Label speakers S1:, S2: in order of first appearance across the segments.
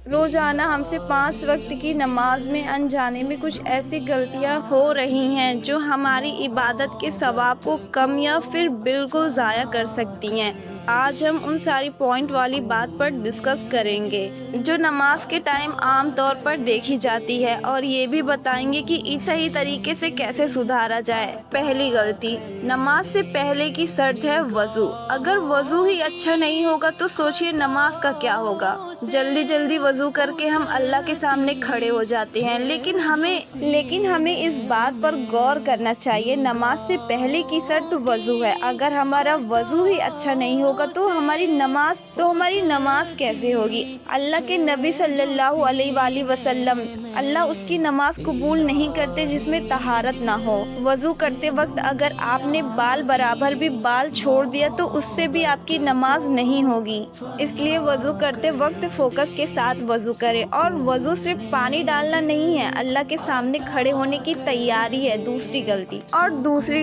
S1: روزانہ ہم سے 5 وقت کی نماز میں انجانے میں کچھ ایسی غلطیاں ہو رہی ہیں جو ہماری عبادت کے ثواب کو کم یا پھر بالکل ضائع کر سکتی ہیں۔ آج ہم ان ساری پوائنٹ والی بات پر ڈسکس کریں گے جو نماز کے ٹائم عام طور پر دیکھی جاتی ہے، اور یہ بھی بتائیں گے کہ صحیح طریقے سے کیسے سدھارا جائے۔ پہلی غلطی، نماز سے پہلے کی شرط ہے وضو۔ اگر وضو ہی اچھا نہیں ہوگا تو سوچئے نماز کا کیا ہوگا۔ جلدی وضو کر کے ہم اللہ کے سامنے کھڑے ہو جاتے ہیں، لیکن ہمیں اس بات پر غور کرنا چاہیے، نماز سے پہلے کی شرط وضو ہے۔ اگر ہمارا وضو ہی اچھا نہیں ہوگا تو ہماری نماز کیسے ہوگی؟ اللہ کے نبی صلی اللہ علیہ وآلہ وسلم، اللہ اس کی نماز قبول نہیں کرتے جس میں طہارت نہ ہو۔ وضو کرتے وقت اگر آپ نے بال برابر بھی بال چھوڑ دیا تو اس سے بھی آپ کی نماز نہیں ہوگی۔ اس لیے وضو کرتے وقت فوکس کے ساتھ وضو کرے، اور وضو صرف پانی ڈالنا نہیں ہے، اللہ کے سامنے کھڑے ہونے کی تیاری ہے۔ دوسری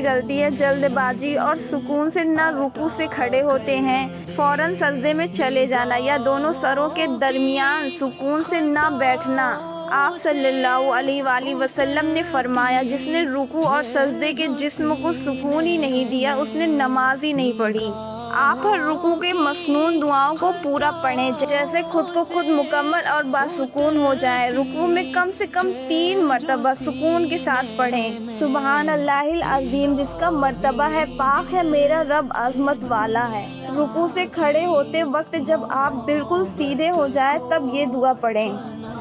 S1: غلطی ہے جلد بازی اور سکون سے نہ رکوع سے کھڑے ہوتے ہیں فوراً سجدے میں چلے جانا، یا دونوں سروں کے درمیان سکون سے نہ بیٹھنا۔ آپ صلی اللہ علیہ وآلہ وسلم نے فرمایا، جس نے رکوع اور سجدے کے جسم کو سکون ہی نہیں دیا اس نے نماز ہی نہیں پڑھی۔ آپ ہر رکوع کے مسنون دعاؤں کو پورا پڑھیں، جیسے خود کو خود مکمل اور باسکون ہو جائے۔ رکوع میں کم سے کم 3 مرتبہ سکون کے ساتھ پڑھیں، سبحان اللہ العظیم، جس کا مرتبہ ہے پاک ہے میرا رب عظمت والا ہے۔ رکوع سے کھڑے ہوتے وقت جب آپ بالکل سیدھے ہو جائیں تب یہ دعا پڑھیں،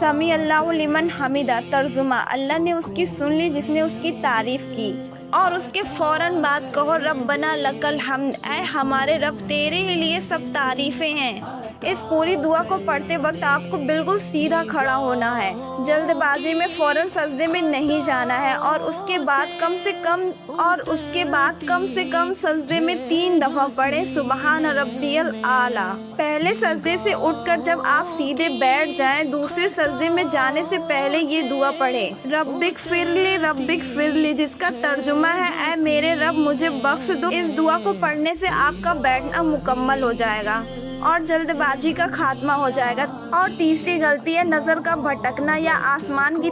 S1: سمیع اللہ لمن حمدہ، ترجمہ، اللہ نے اس کی سن لی جس نے اس کی تعریف کی، اور اس کے فوراً بعد کہو ربنا لک الحمد، اے ہمارے رب تیرے ہی لیے سب تعریفیں ہیں۔ اس پوری دعا کو پڑھتے وقت آپ کو بالکل سیدھا کھڑا ہونا ہے، جلد بازی میں فوراً سجدے میں نہیں جانا ہے، اور اس کے بعد کم سے کم سجدے میں 3 دفعہ پڑھیں سبحان ربی الاعلیٰ۔ پہلے سجدے سے اٹھ کر جب آپ سیدھے بیٹھ جائیں، دوسرے سجدے میں جانے سے پہلے یہ دعا پڑھیں، رب اغفر لی، جس کا ترجمہ ہے اے میرے رب مجھے بخش دو۔ اس دعا کو پڑھنے سے آپ کا بیٹھنا مکمل ہو جائے گا اور جلد بازی کا خاتمہ ہو جائے گا۔ اور تیسری غلطی ہے نظر کا بھٹکنا یا آسمان کی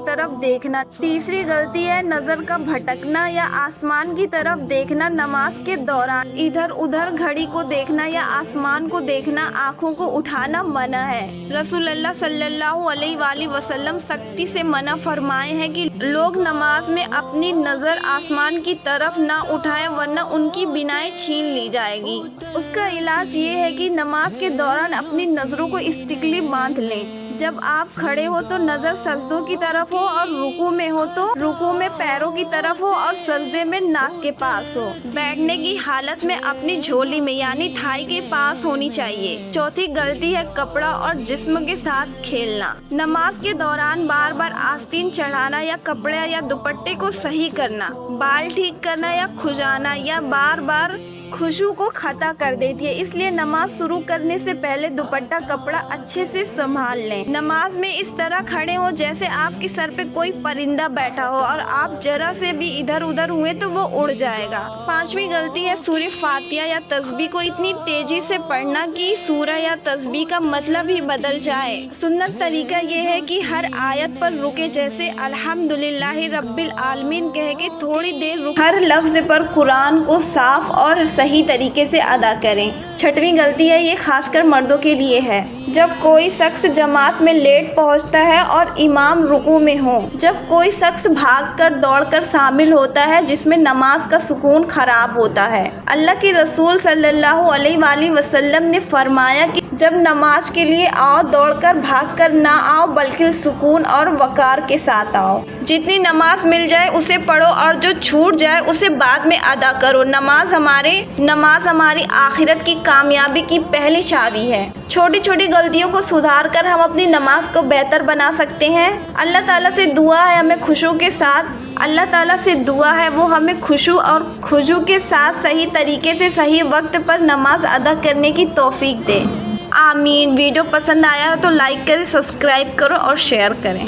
S1: طرف دیکھنا۔ نماز کے دوران ادھر ادھر گھڑی کو دیکھنا یا آسمان کو دیکھنا، آنکھوں کو اٹھانا منع ہے۔ رسول اللہ صلی اللہ علیہ وآلہ وسلم سختی سے منع فرمائے ہیں کہ لوگ نماز میں اپنی نظر آسمان کی طرف نہ اٹھائیں ورنہ ان کی بینائی چھین لی جائے گی۔ اس کا علاج یہ ہے کہ نماز کے دوران اپنی نظروں کو اسٹرکٹلی باندھ لیں۔ جب آپ کھڑے ہو تو نظر سجدوں کی طرف ہو، اور رکوع میں ہو تو رکوع میں پیروں کی طرف ہو اور سجدے میں ناک کے پاس ہو۔ بیٹھنے کی حالت میں اپنی جھولی میں یعنی تھائی کے پاس ہونی چاہیے۔ چوتھی غلطی ہے کپڑا اور جسم کے ساتھ کھیلنا۔ نماز کے دوران بار بار آستین چڑھانا یا کپڑے یا دوپٹے کو صحیح کرنا، بال ٹھیک کرنا یا کھجانا یا بار بار خشوع کو خطا کر دیتی ہے، اس لیے نماز شروع کرنے سے پہلے دوپٹہ کپڑا اچھے سے سنبھال لیں۔ نماز میں اس طرح کھڑے ہوں جیسے آپ کے سر پہ کوئی پرندہ بیٹھا ہو، اور آپ ذرا سے بھی ادھر ادھر ہوئے تو وہ اڑ جائے گا۔ 5ویں غلطی ہے سورہ فاتحہ یا تسبیح کو اتنی تیزی سے پڑھنا کہ سورہ یا تسبیح کا مطلب ہی بدل جائے۔ سنت طریقہ یہ ہے کہ ہر آیت پر رکے، جیسے الحمدللہ رب العالمین کہہ کے تھوڑی دیر رک ہر لفظ پر قرآن کو صاف اور صحیح طریقے سے ادا کریں۔ 6ویں غلطی ہے، یہ خاص کر مردوں کے لیے ہے، جب کوئی شخص جماعت میں لیٹ پہنچتا ہے اور امام رکوع میں ہو، جب کوئی شخص بھاگ کر دوڑ کر شامل ہوتا ہے جس میں نماز کا سکون خراب ہوتا ہے۔ اللہ کے رسول صلی اللہ علیہ وآلہ وسلم نے فرمایا کہ جب نماز کے لیے آؤ دوڑ کر بھاگ کر نہ آؤ بلکہ سکون اور وقار کے ساتھ آؤ۔ جتنی نماز مل جائے اسے پڑھو اور جو چھوٹ جائے اسے بعد میں ادا کرو۔ نماز ہماری آخرت کی کامیابی کی پہلی چابی ہے۔ چھوٹی چھوٹی غلطیوں کو سدھار کر ہم اپنی نماز کو بہتر بنا سکتے ہیں۔ اللہ تعالیٰ سے دعا ہے وہ ہمیں خشوع اور خضوع کے ساتھ صحیح طریقے سے صحیح وقت پر نماز ادا کرنے کی توفیق دے۔ آمین۔ ویڈیو پسند آیا ہو تو لائک کریں، سبسکرائب کرو اور شیئر کریں۔